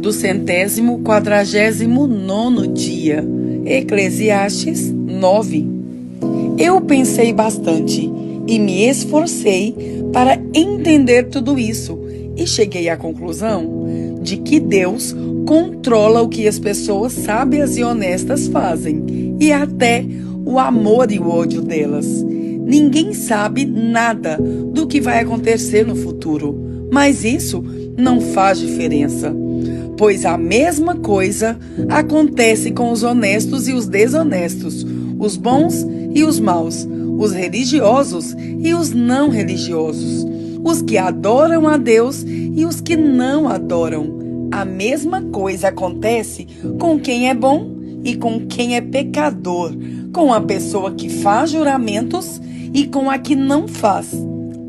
do 149º dia. Eclesiastes 9. Eu pensei bastante e me esforcei para entender tudo isso e cheguei à conclusão de que Deus controla o que as pessoas sábias e honestas fazem e até o amor e o ódio delas. Ninguém sabe nada do que vai acontecer no futuro, mas isso não faz diferença, pois a mesma coisa acontece com os honestos e os desonestos, os bons e os maus, os religiosos e os não religiosos, os que adoram a Deus e os que não adoram. A mesma coisa acontece com quem é bom e com quem é pecador, com a pessoa que faz juramentos e com a que não faz.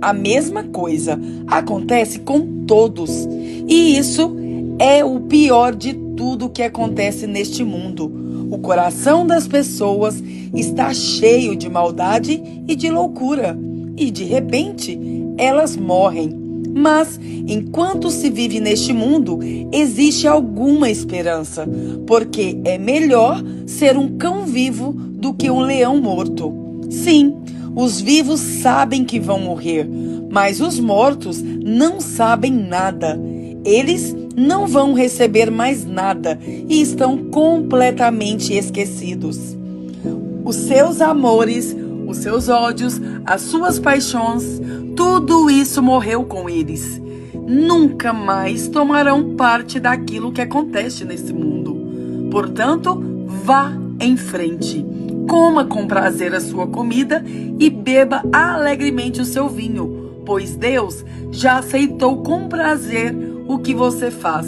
A mesma coisa acontece com todos. E isso é o pior de tudo que acontece neste mundo. O coração das pessoas está cheio de maldade e de loucura. E de repente, elas morrem. Mas, enquanto se vive neste mundo, existe alguma esperança, porque é melhor ser um cão vivo do que um leão morto. Sim, os vivos sabem que vão morrer, mas os mortos não sabem nada. Eles não vão receber mais nada e estão completamente esquecidos. Os seus amores, os seus ódios, as suas paixões, tudo isso morreu com eles. Nunca mais tomarão parte daquilo que acontece nesse mundo. Portanto, vá em frente. Coma com prazer a sua comida e beba alegremente o seu vinho, pois Deus já aceitou com prazer o que você faz.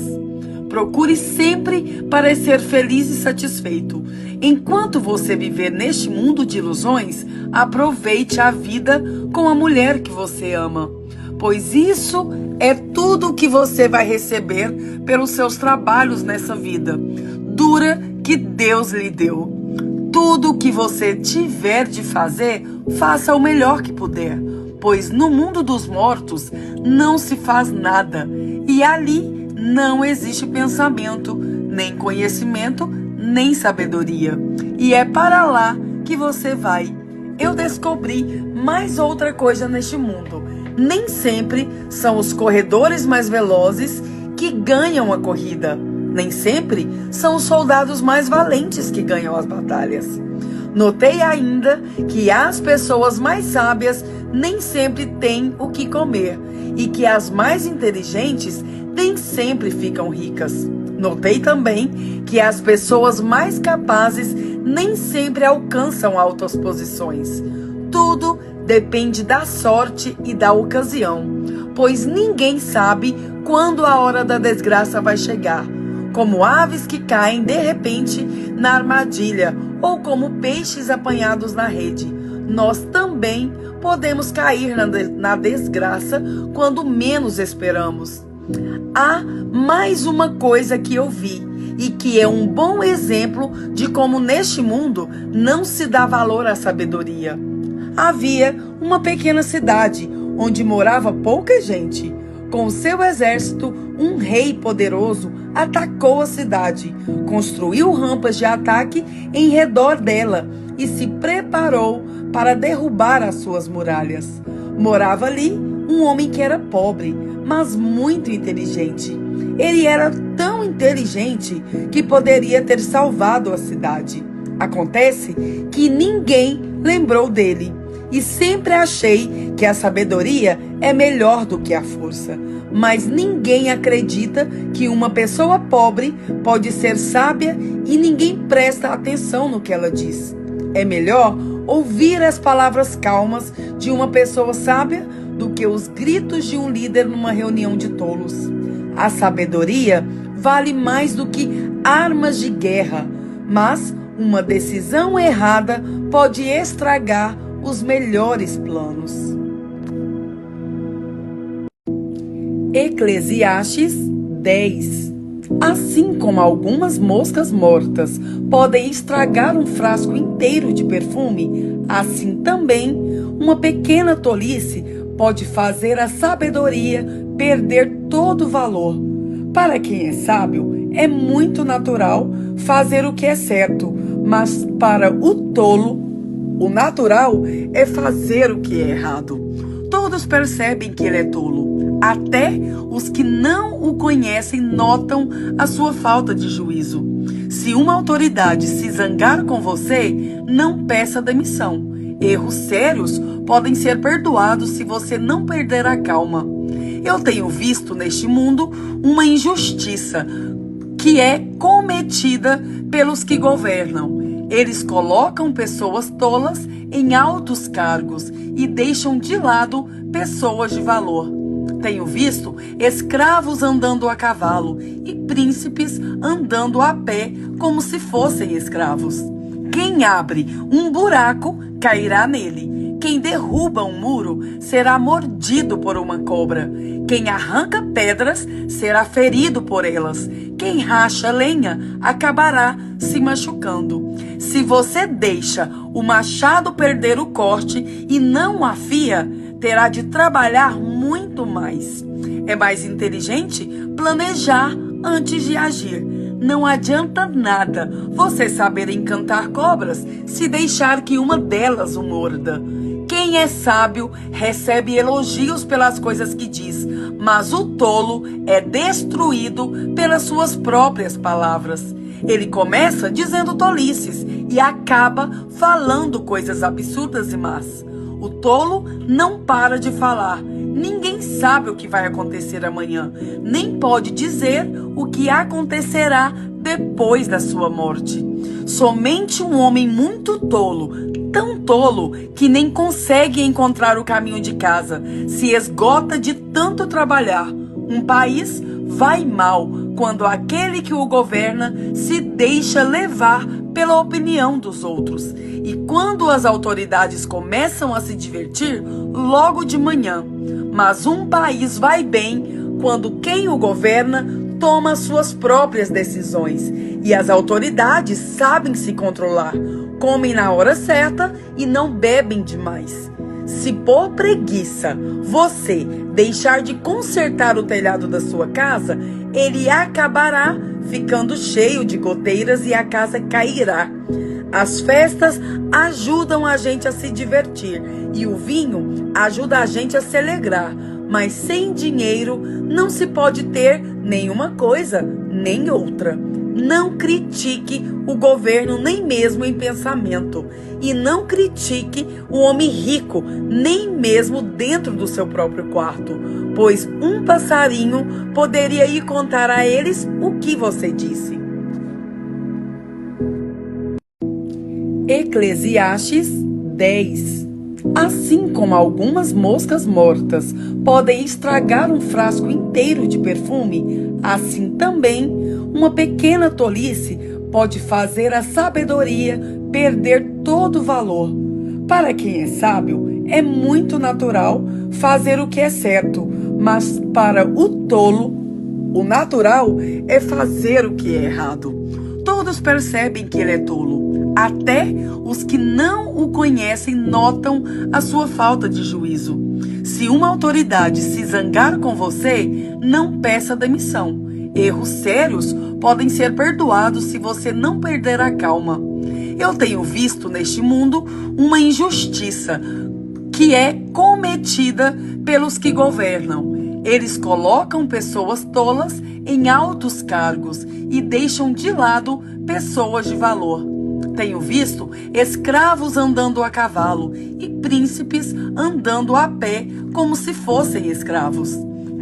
Procure sempre parecer feliz e satisfeito. Enquanto você viver neste mundo de ilusões, aproveite a vida com a mulher que você ama, pois isso é tudo o que você vai receber pelos seus trabalhos nessa vida dura que Deus lhe deu. Tudo o que você tiver de fazer, faça o melhor que puder, pois no mundo dos mortos não se faz nada e ali não existe pensamento, nem conhecimento, nem sabedoria. E é para lá que você vai. Eu descobri mais outra coisa neste mundo. Nem sempre são os corredores mais velozes que ganham a corrida. Nem sempre são os soldados mais valentes que ganham as batalhas. Notei ainda que as pessoas mais sábias nem sempre têm o que comer e que as mais inteligentes nem sempre ficam ricas. Notei também que as pessoas mais capazes nem sempre alcançam altas posições. Tudo depende da sorte e da ocasião, pois ninguém sabe quando a hora da desgraça vai chegar, como aves que caem de repente na armadilha ou como peixes apanhados na rede. Nós também podemos cair na desgraça quando menos esperamos. Há mais uma coisa que eu vi e que é um bom exemplo de como neste mundo não se dá valor à sabedoria. Havia uma pequena cidade onde morava pouca gente. Com seu exército, um rei poderoso atacou a cidade, construiu rampas de ataque em redor dela e se preparou para derrubar as suas muralhas. Morava ali um homem que era pobre, mas muito inteligente. Ele era tão inteligente que poderia ter salvado a cidade. Acontece que ninguém lembrou dele. E sempre achei que a sabedoria é melhor do que a força. Mas ninguém acredita que uma pessoa pobre pode ser sábia e ninguém presta atenção no que ela diz. É melhor ouvir as palavras calmas de uma pessoa sábia do que os gritos de um líder numa reunião de tolos. A sabedoria vale mais do que armas de guerra, mas uma decisão errada pode estragar os melhores planos. Eclesiastes 10. Assim como algumas moscas mortas podem estragar um frasco inteiro de perfume, assim também uma pequena tolice pode fazer a sabedoria perder todo o valor. Para quem é sábio, é muito natural fazer o que é certo, mas para o tolo, o natural é fazer o que é errado. Todos percebem que ele é tolo. Até os que não o conhecem notam a sua falta de juízo. Se uma autoridade se zangar com você, não peça demissão. Erros sérios podem ser perdoados se você não perder a calma. Eu tenho visto neste mundo uma injustiça que é cometida pelos que governam. Eles colocam pessoas tolas em altos cargos e deixam de lado pessoas de valor. Tenho visto escravos andando a cavalo e príncipes andando a pé como se fossem escravos. Quem abre um buraco cairá nele. Quem derruba um muro será mordido por uma cobra. Quem arranca pedras será ferido por elas. Quem racha lenha acabará se machucando. Se você deixa o machado perder o corte e não o afia, terá de trabalhar muito mais. É mais inteligente planejar antes de agir. Não adianta nada você saber encantar cobras se deixar que uma delas o morda. Quem é sábio recebe elogios pelas coisas que diz, mas o tolo é destruído pelas suas próprias palavras. Ele começa dizendo tolices e acaba falando coisas absurdas e más. O tolo não para de falar. Ninguém sabe o que vai acontecer amanhã, nem pode dizer o que acontecerá depois da sua morte. Somente um homem muito tolo, tão tolo que nem consegue encontrar o caminho de casa, se esgota de tanto trabalhar. Um país vai mal quando aquele que o governa se deixa levar pela opinião dos outros. E quando as autoridades começam a se divertir logo de manhã. Mas um país vai bem quando quem o governa toma suas próprias decisões. E as autoridades sabem se controlar, comem na hora certa e não bebem demais. Se por preguiça você deixar de consertar o telhado da sua casa, ele acabará ficando cheio de goteiras e a casa cairá. As festas ajudam a gente a se divertir e o vinho ajuda a gente a se alegrar. Mas sem dinheiro não se pode ter nenhuma coisa nem outra. Não critique o governo nem mesmo em pensamento. E não critique o homem rico nem mesmo dentro do seu próprio quarto. Pois um passarinho poderia ir contar a eles o que você disse. Eclesiastes 10. Assim como algumas moscas mortas podem estragar um frasco inteiro de perfume, assim também uma pequena tolice pode fazer a sabedoria perder todo o valor. Para quem é sábio, é muito natural fazer o que é certo, mas para o tolo, o natural é fazer o que é errado. Todos percebem que ele é tolo. Até os que não o conhecem notam a sua falta de juízo. Se uma autoridade se zangar com você, não peça demissão. Erros sérios podem ser perdoados se você não perder a calma. Eu tenho visto neste mundo uma injustiça que é cometida pelos que governam. Eles colocam pessoas tolas em altos cargos e deixam de lado pessoas de valor. Tenho visto escravos andando a cavalo e príncipes andando a pé como se fossem escravos.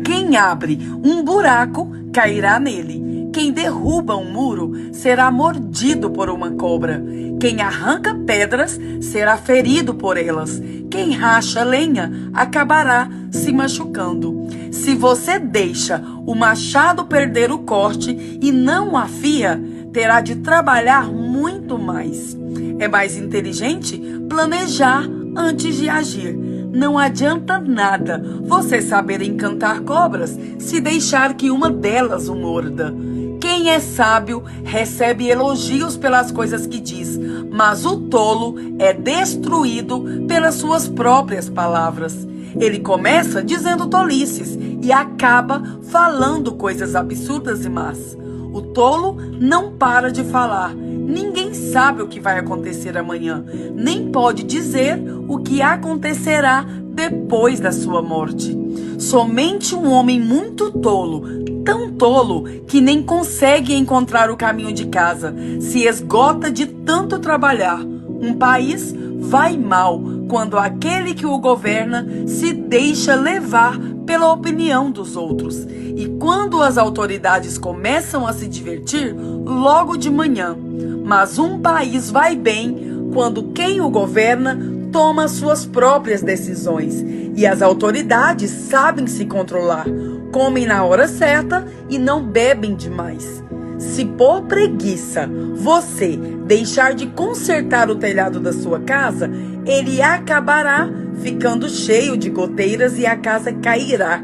Quem abre um buraco cairá nele. Quem derruba um muro será mordido por uma cobra. Quem arranca pedras será ferido por elas. Quem racha lenha acabará se machucando. Se você deixa o machado perder o corte e não o afia, terá de trabalhar muito mais. É mais inteligente planejar antes de agir. Não adianta nada você saber encantar cobras se deixar que uma delas o morda. Quem é sábio recebe elogios pelas coisas que diz, mas o tolo é destruído pelas suas próprias palavras. Ele começa dizendo tolices e acaba falando coisas absurdas e más. O tolo não para de falar. Ninguém sabe o que vai acontecer amanhã, nem pode dizer o que acontecerá depois da sua morte. Somente um homem muito tolo, tão tolo que nem consegue encontrar o caminho de casa, se esgota de tanto trabalhar. Um país vai mal quando aquele que o governa se deixa levar pela opinião dos outros. E quando as autoridades começam a se divertir logo de manhã. Mas um país vai bem quando quem o governa toma suas próprias decisões. E as autoridades sabem se controlar, comem na hora certa e não bebem demais. Se por preguiça você deixar de consertar o telhado da sua casa, ele acabará ficando cheio de goteiras e a casa cairá.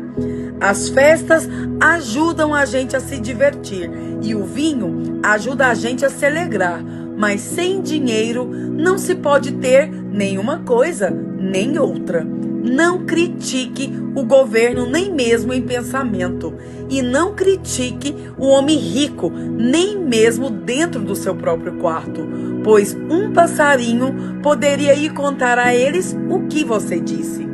As festas ajudam a gente a se divertir e o vinho ajuda a gente a se alegrar. Mas sem dinheiro não se pode ter nenhuma coisa nem outra. Não critique o governo nem mesmo em pensamento. E não critique o homem rico nem mesmo dentro do seu próprio quarto. Pois um passarinho poderia ir contar a eles o que você disse.